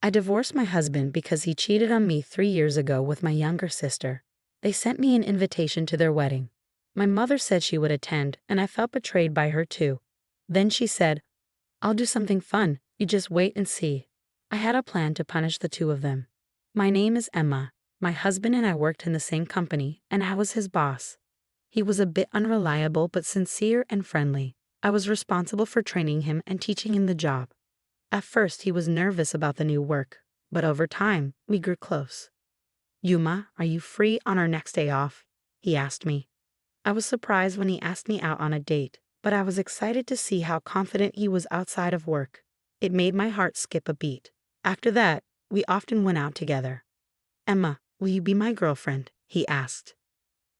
I divorced my husband because he cheated on me 3 years ago with my younger sister. They sent me an invitation to their wedding. My mother said she would attend, and I felt betrayed by her too. Then she said, "I'll do something fun, you just wait and see." I had a plan to punish the two of them. My name is Emma. My husband and I worked in the same company, and I was his boss. He was a bit unreliable but sincere and friendly. I was responsible for training him and teaching him the job. At first, he was nervous about the new work, but over time, we grew close. "Yuma, are you free on our next day off?" he asked me. I was surprised when he asked me out on a date, but I was excited to see how confident he was outside of work. It made my heart skip a beat. After that, we often went out together. "Emma, will you be my girlfriend?" he asked.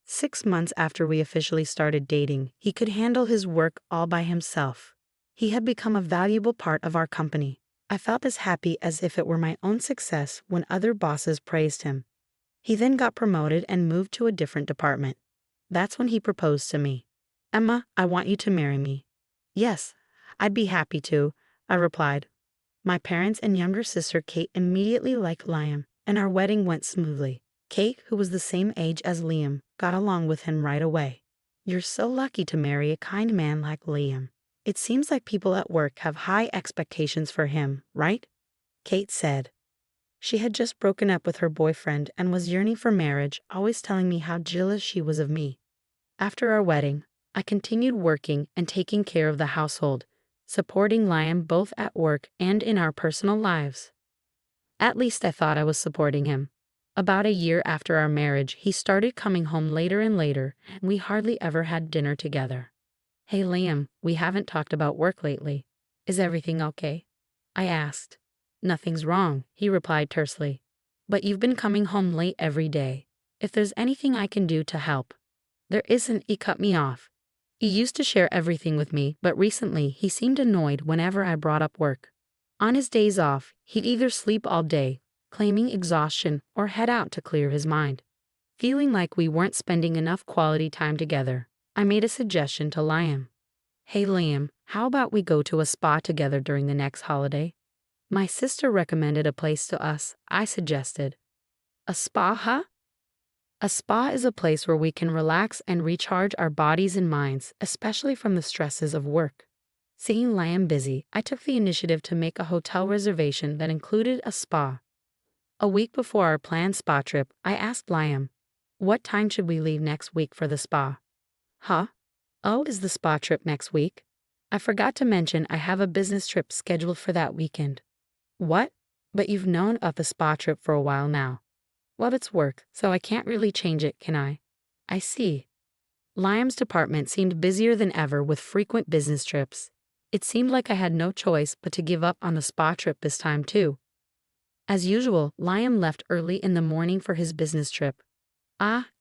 6 months after we officially started dating, he could handle his work all by himself. He had become a valuable part of our company. I felt as happy as if it were my own success when other bosses praised him. He then got promoted and moved to a different department. That's when he proposed to me. "Emma, I want you to marry me." "Yes, I'd be happy to," I replied. My parents and younger sister Kate immediately liked Liam, and our wedding went smoothly. Kate, who was the same age as Liam, got along with him right away. "You're so lucky to marry a kind man like Liam. It seems like people at work have high expectations for him, right?" Kate said. She had just broken up with her boyfriend and was yearning for marriage, always telling me how jealous she was of me. After our wedding, I continued working and taking care of the household, supporting Liam both at work and in our personal lives. At least I thought I was supporting him. About a year after our marriage, he started coming home later and later, and we hardly ever had dinner together. "Hey Liam, we haven't talked about work lately. Is everything okay?" I asked. "Nothing's wrong," he replied tersely. "But you've been coming home late every day. If there's anything I can do to help." "There isn't," he cut me off. He used to share everything with me, but recently he seemed annoyed whenever I brought up work. On his days off, he'd either sleep all day, claiming exhaustion, or head out to clear his mind. Feeling like we weren't spending enough quality time together, I made a suggestion to Liam. "Hey Liam, how about we go to a spa together during the next holiday?" My sister recommended a place to us. I suggested. "A spa, huh?" A spa is a place where we can relax and recharge our bodies and minds, especially from the stresses of work. Seeing Liam busy, I took the initiative to make a hotel reservation that included a spa. A week before our planned spa trip, I asked Liam, "What time should we leave next week for the spa?" "Huh? Oh, is the spa trip next week? I forgot to mention I have a business trip scheduled for that weekend." "What? But you've known of the spa trip for a while now." "Well, it's work, so I can't really change it, can I?" "I see." Liam's department seemed busier than ever with frequent business trips. It seemed like I had no choice but to give up on the spa trip this time too. As usual, Liam left early in the morning for his business trip.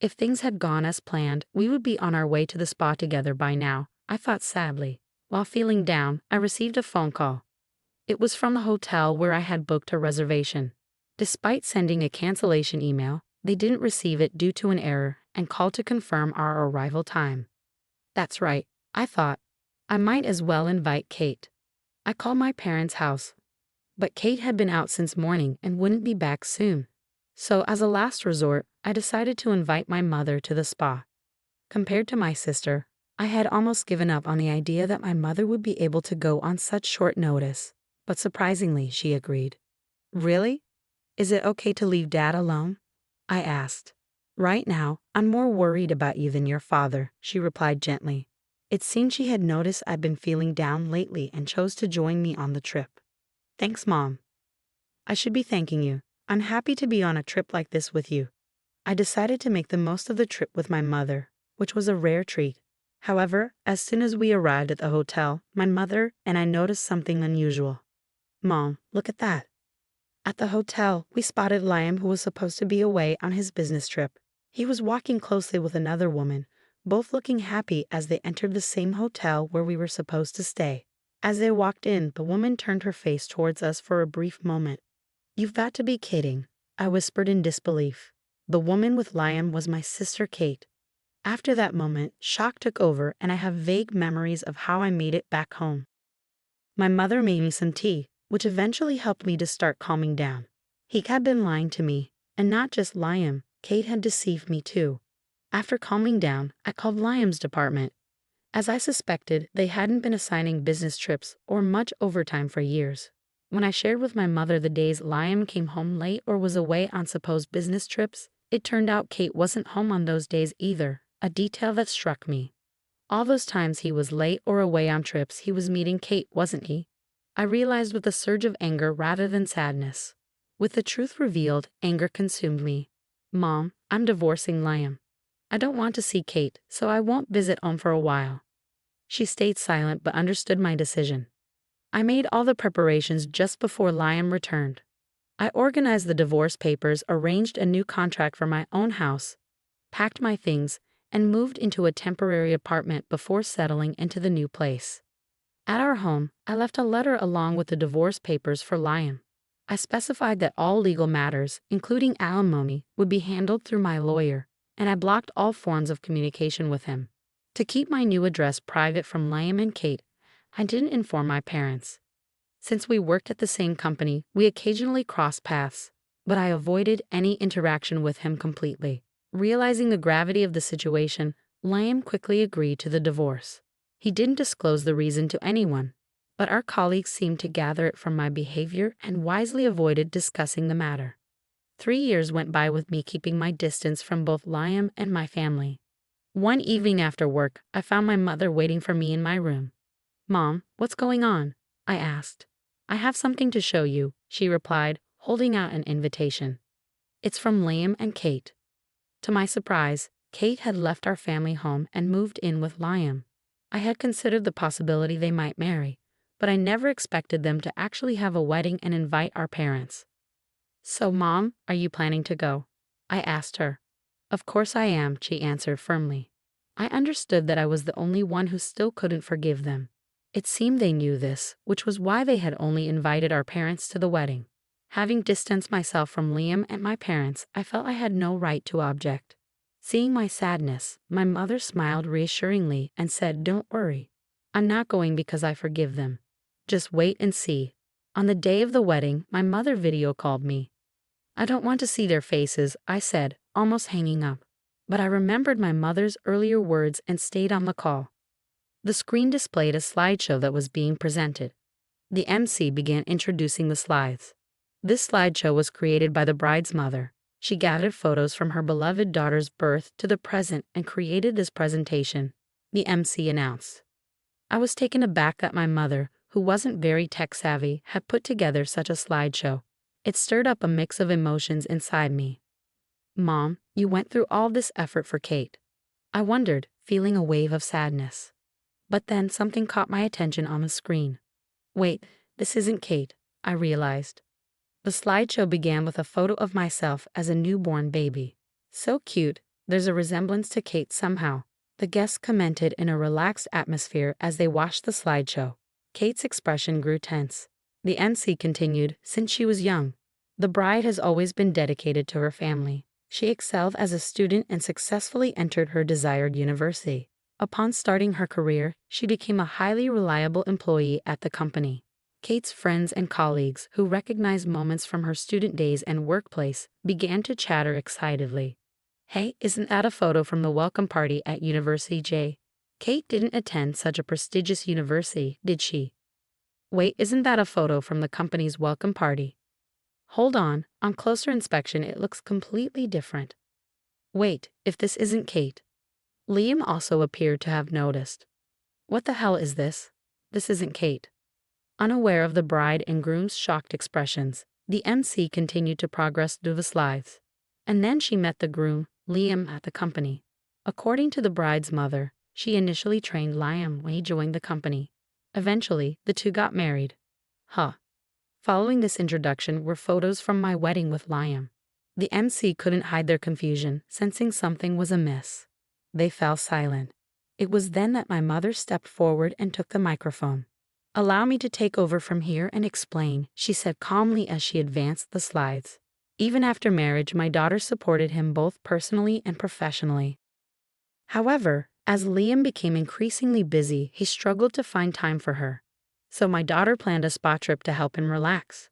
If things had gone as planned, we would be on our way to the spa together by now, I thought sadly. While feeling down, I received a phone call. It was from the hotel where I had booked a reservation. Despite sending a cancellation email, they didn't receive it due to an error and called to confirm our arrival time. That's right, I thought. I might as well invite Kate. I called my parents' house. But Kate had been out since morning and wouldn't be back soon. So as a last resort, I decided to invite my mother to the spa. Compared to my sister, I had almost given up on the idea that my mother would be able to go on such short notice. But surprisingly, she agreed. "Really? Is it okay to leave Dad alone?" I asked. "Right now, I'm more worried about you than your father," she replied gently. It seemed she had noticed I'd been feeling down lately and chose to join me on the trip. "Thanks, Mom." "I should be thanking you. I'm happy to be on a trip like this with you." I decided to make the most of the trip with my mother, which was a rare treat. However, as soon as we arrived at the hotel, my mother and I noticed something unusual. "Mom, look at that." At the hotel, we spotted Liam, who was supposed to be away on his business trip. He was walking closely with another woman, both looking happy as they entered the same hotel where we were supposed to stay. As they walked in, the woman turned her face towards us for a brief moment. "You've got to be kidding," I whispered in disbelief. The woman with Liam was my sister Kate. After that moment, shock took over and I have vague memories of how I made it back home. My mother made me some tea, which eventually helped me to start calming down. He had been lying to me, and not just Liam, Kate had deceived me too. After calming down, I called Liam's department. As I suspected, they hadn't been assigning business trips or much overtime for years. When I shared with my mother the days Liam came home late or was away on supposed business trips, it turned out Kate wasn't home on those days either, a detail that struck me. All those times he was late or away on trips, he was meeting Kate, wasn't he? I realized with a surge of anger rather than sadness. With the truth revealed, anger consumed me. Mom, I'm divorcing Liam. I don't want to see Kate, so I won't visit home for a while. She stayed silent but understood my decision. I made all the preparations just before Liam returned. I organized the divorce papers, arranged a new contract for my own house, packed my things, and moved into a temporary apartment before settling into the new place. At our home, I left a letter along with the divorce papers for Liam. I specified that all legal matters, including alimony, would be handled through my lawyer, and I blocked all forms of communication with him. To keep my new address private from Liam and Kate, I didn't inform my parents. Since we worked at the same company, we occasionally crossed paths, but I avoided any interaction with him completely. Realizing the gravity of the situation, Liam quickly agreed to the divorce. He didn't disclose the reason to anyone, but our colleagues seemed to gather it from my behavior and wisely avoided discussing the matter. 3 years went by with me keeping my distance from both Liam and my family. One evening after work, I found my mother waiting for me in my room. "Mom, what's going on?" I asked. "I have something to show you," she replied, holding out an invitation. "It's from Liam and Kate." To my surprise, Kate had left our family home and moved in with Liam. I had considered the possibility they might marry, but I never expected them to actually have a wedding and invite our parents. "So, Mom, are you planning to go?" I asked her. "Of course I am," she answered firmly. I understood that I was the only one who still couldn't forgive them. It seemed they knew this, which was why they had only invited our parents to the wedding. Having distanced myself from Liam and my parents, I felt I had no right to object. Seeing my sadness, my mother smiled reassuringly and said, "Don't worry. I'm not going because I forgive them. Just wait and see." On the day of the wedding, my mother video called me. "I don't want to see their faces," I said, almost hanging up. But I remembered my mother's earlier words and stayed on the call. The screen displayed a slideshow that was being presented. The MC began introducing the slides. This slideshow was created by the bride's mother. She gathered photos from her beloved daughter's birth to the present and created this presentation, the MC announced. I was taken aback that my mother, who wasn't very tech-savvy, had put together such a slideshow. It stirred up a mix of emotions inside me. "Mom, you went through all this effort for Kate." I wondered, feeling a wave of sadness. But then something caught my attention on the screen. "Wait, this isn't Kate," I realized. The slideshow began with a photo of myself as a newborn baby. "So cute, there's a resemblance to Kate somehow," the guests commented in a relaxed atmosphere as they watched the slideshow. Kate's expression grew tense. The MC continued, "Since she was young, the bride has always been dedicated to her family. She excelled as a student and successfully entered her desired university. Upon starting her career, she became a highly reliable employee at the company." Kate's friends and colleagues, who recognized moments from her student days and workplace, began to chatter excitedly. "Hey, isn't that a photo from the welcome party at University J? Kate didn't attend such a prestigious university, did she? Wait, isn't that a photo from the company's welcome party? Hold on closer inspection it looks completely different. Wait, if this isn't Kate." Liam also appeared to have noticed. "What the hell is this? This isn't Kate." Unaware of the bride and groom's shocked expressions, the MC continued to progress through the slides. And then she met the groom, Liam, at the company. According to the bride's mother, she initially trained Liam when he joined the company. Eventually, the two got married. Following this introduction were photos from my wedding with Liam. The MC couldn't hide their confusion, sensing something was amiss. They fell silent. It was then that my mother stepped forward and took the microphone. "Allow me to take over from here and explain," she said calmly as she advanced the slides. "Even after marriage, my daughter supported him both personally and professionally. However, as Liam became increasingly busy, he struggled to find time for her. So my daughter planned a spa trip to help him relax.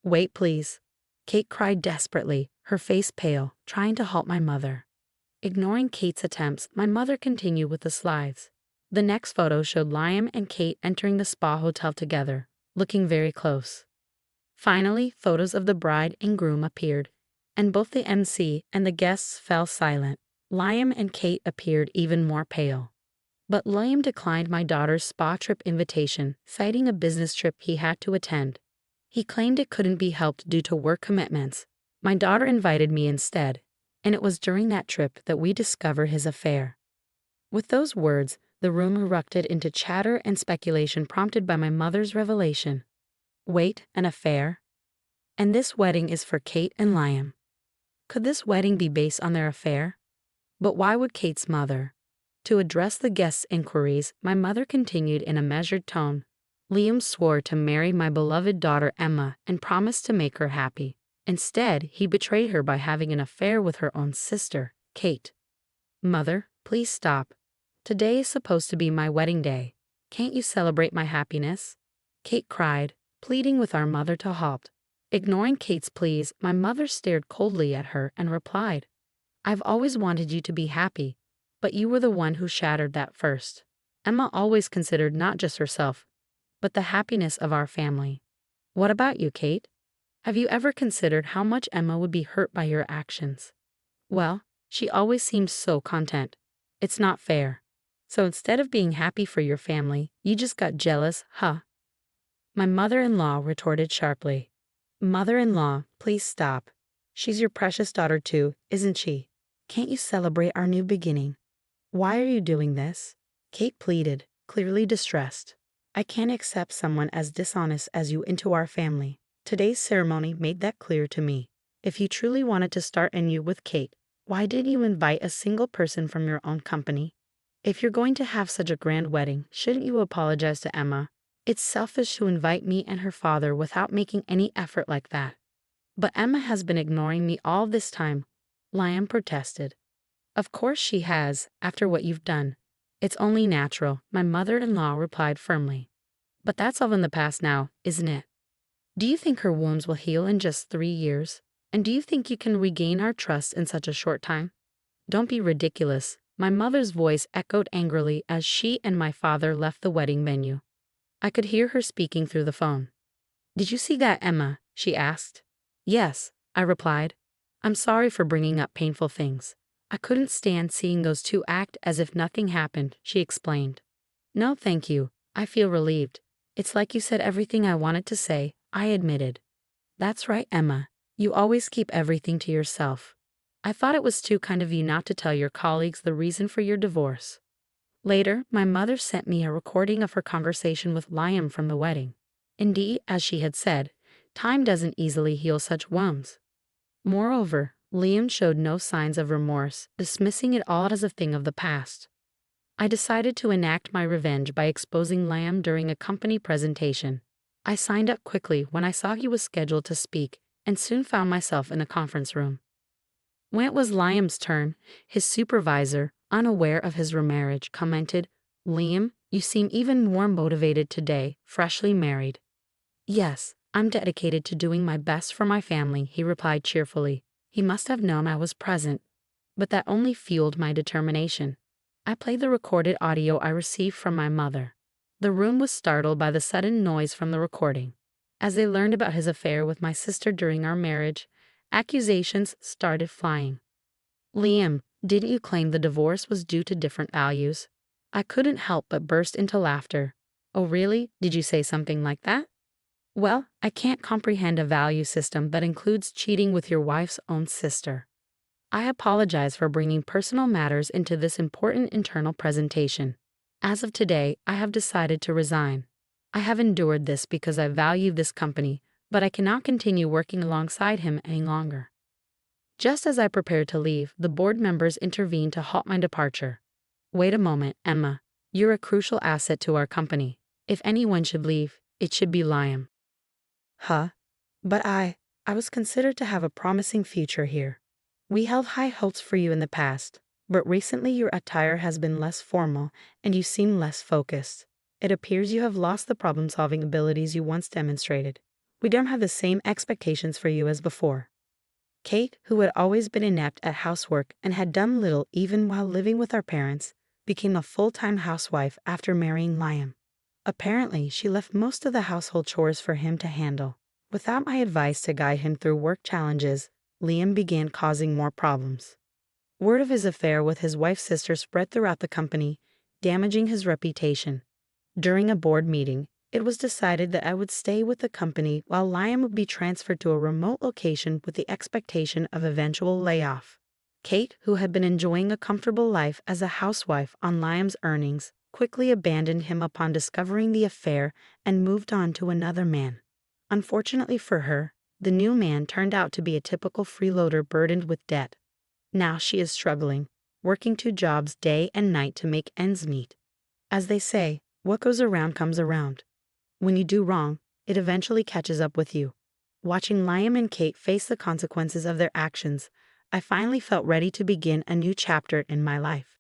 Wait, please. Kate cried desperately, her face pale, trying to halt my mother. Ignoring Kate's attempts, my mother continued with the slides. The next photo showed Liam and Kate entering the spa hotel together, looking very close. Finally, photos of the bride and groom appeared, and both the MC and the guests fell silent. Liam and Kate appeared even more pale. But Liam declined my daughter's spa trip invitation, citing a business trip he had to attend. He claimed it couldn't be helped due to work commitments. My daughter invited me instead, and it was during that trip that we discovered his affair. With those words, the room erupted into chatter and speculation prompted by my mother's revelation. Wait, an affair? And this wedding is for Kate and Liam. Could this wedding be based on their affair? But why would Kate's mother? To address the guests' inquiries, my mother continued in a measured tone. Liam swore to marry my beloved daughter Emma and promised to make her happy. Instead, he betrayed her by having an affair with her own sister, Kate. Mother, please stop. Today is supposed to be my wedding day. Can't you celebrate my happiness? Kate cried, pleading with our mother to halt. Ignoring Kate's pleas, my mother stared coldly at her and replied, I've always wanted you to be happy, but you were the one who shattered that first. Emma always considered not just herself, but the happiness of our family. What about you, Kate? Have you ever considered how much Emma would be hurt by your actions? Well, she always seems so content. It's not fair. So instead of being happy for your family, you just got jealous, huh? My mother-in-law retorted sharply. Mother-in-law, please stop. She's your precious daughter too, isn't she? Can't you celebrate our new beginning? Why are you doing this? Kate pleaded, clearly distressed. I can't accept someone as dishonest as you into our family. Today's ceremony made that clear to me. If you truly wanted to start anew with Kate, why didn't you invite a single person from your own company? If you're going to have such a grand wedding, shouldn't you apologize to Emma? It's selfish to invite me and her father without making any effort like that. But Emma has been ignoring me all this time, Liam protested. Of course she has, after what you've done. It's only natural, my mother-in-law replied firmly. But that's all in the past now, isn't it? Do you think her wounds will heal in just 3 years? And do you think you can regain our trust in such a short time? Don't be ridiculous. My mother's voice echoed angrily as she and my father left the wedding venue. I could hear her speaking through the phone. Did you see that, Emma? She asked. Yes, I replied. I'm sorry for bringing up painful things. I couldn't stand seeing those two act as if nothing happened, she explained. No, thank you. I feel relieved. It's like you said everything I wanted to say, I admitted. That's right, Emma. You always keep everything to yourself. I thought it was too kind of you not to tell your colleagues the reason for your divorce. Later, my mother sent me a recording of her conversation with Liam from the wedding. Indeed, as she had said, time doesn't easily heal such wounds. Moreover, Liam showed no signs of remorse, dismissing it all as a thing of the past. I decided to enact my revenge by exposing Liam during a company presentation. I signed up quickly when I saw he was scheduled to speak and soon found myself in the conference room. When it was Liam's turn, his supervisor, unaware of his remarriage, commented, Liam, you seem even more motivated today, freshly married. Yes, I'm dedicated to doing my best for my family, he replied cheerfully. He must have known I was present, but that only fueled my determination. I played the recorded audio I received from my mother. The room was startled by the sudden noise from the recording. As they learned about his affair with my sister during our marriage, accusations started flying. Liam, didn't you claim the divorce was due to different values? I couldn't help but burst into laughter. Oh really? Did you say something like that? Well, I can't comprehend a value system that includes cheating with your wife's own sister. I apologize for bringing personal matters into this important internal presentation. As of today, I have decided to resign. I have endured this because I value this company, but I cannot continue working alongside him any longer. Just as I prepared to leave, the board members intervened to halt my departure. Wait a moment, Emma. You're a crucial asset to our company. If anyone should leave, it should be Liam. Huh? But I was considered to have a promising future here. We held high hopes for you in the past, but recently your attire has been less formal and you seem less focused. It appears you have lost the problem-solving abilities you once demonstrated. We don't have the same expectations for you as before." Kate, who had always been inept at housework and had done little even while living with our parents, became a full-time housewife after marrying Liam. Apparently, she left most of the household chores for him to handle. Without my advice to guide him through work challenges, Liam began causing more problems. Word of his affair with his wife's sister spread throughout the company, damaging his reputation. During a board meeting, it was decided that I would stay with the company while Liam would be transferred to a remote location with the expectation of eventual layoff. Kate, who had been enjoying a comfortable life as a housewife on Liam's earnings, quickly abandoned him upon discovering the affair and moved on to another man. Unfortunately for her, the new man turned out to be a typical freeloader burdened with debt. Now she is struggling, working 2 jobs day and night to make ends meet. As they say, what goes around comes around. When you do wrong, it eventually catches up with you. Watching Liam and Kate face the consequences of their actions, I finally felt ready to begin a new chapter in my life.